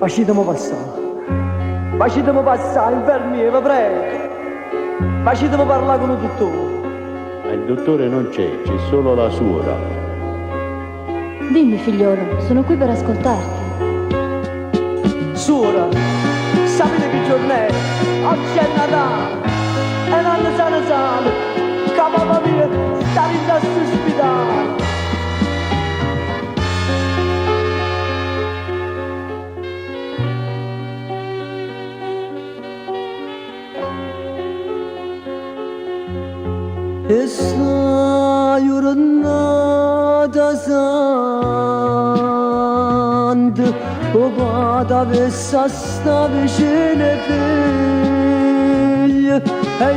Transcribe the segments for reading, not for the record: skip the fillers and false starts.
Facetemi passare. Facetemi passare, infermiere, vi prego. Facetemi parlare con il dottore. Ma il dottore non c'è solo la suora. Dimmi, figliolo, sono qui per ascoltarti. Suora, sapete che giorno è? Oggi è Natale. E non sale, che mamma mia sta in ospedale. E sai giornata santa, o vada vessa sta vicino ai figli, e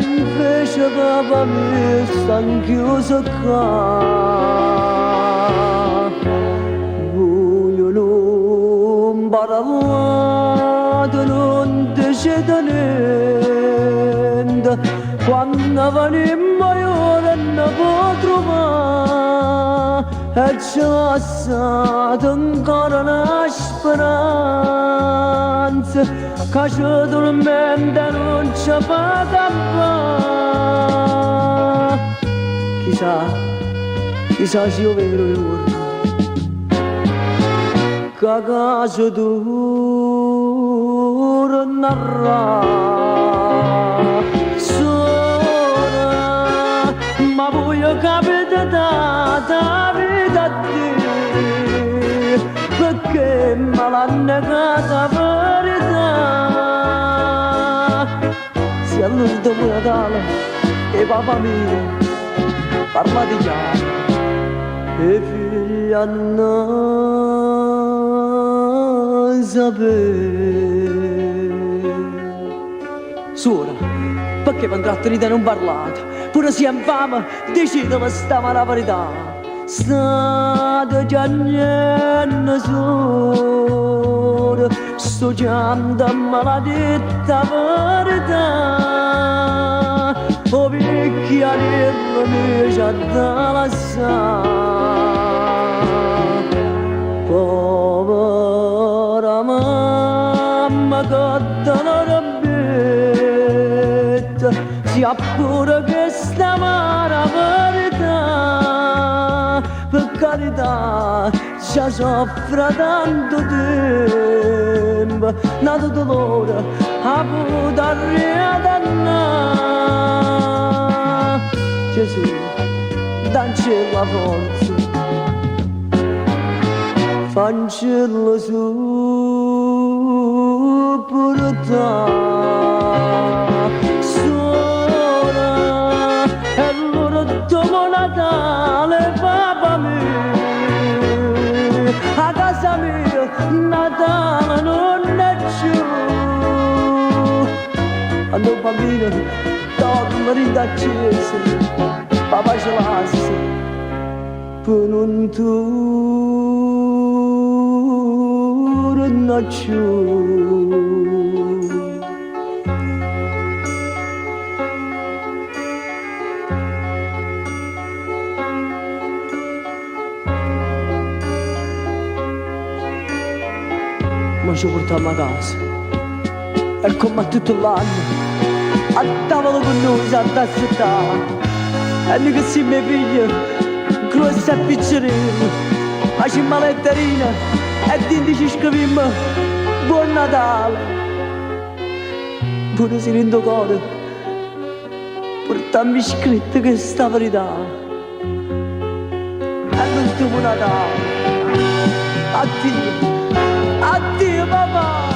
invece papà mio sta chiuso qua. Voi non parlate, non dicete niente, quando venimmo io non può trovare, e c'è stata ancora una speranza, che ci dormente non ci fa campare. Chissà se io vero ricordo, che a casa dura narrare. Ma voi capite da vita a te, perché me l'ha negata verità. Se all'ultimo Natale e papà mio parla di chiaro, e figli a non sapere. Suora, perché mi trattenete e non parlate? Pure se infame, decidete stava la verità. State piangendo solo, sto chiamando maledetta verità. O picchiarello mi c'ha da lasciare. Povera mamma che dolore betta, sia pure che sta mala verità, per carità, ci soffre tanto tempo, nato dolore, a poter riadannare. Gesù, dacci la forza, fanciullo su pure te. Natale, papà mio, a casa mia Natale non è più. Quando bambino torno in chiesa, papà ci lascia, per non torna più. Ma ci portiamo a casa, e come tutto l'anno, a tavolo con noi si aspettava, e noi che siamo miei figli, grossi e piccolini, facciamo la letterina e dentro ci scriviamo Buon Natale. Pure si rende conto, portiamo scritto questa verità, è l'ultimo Natale. Addio, addio papà.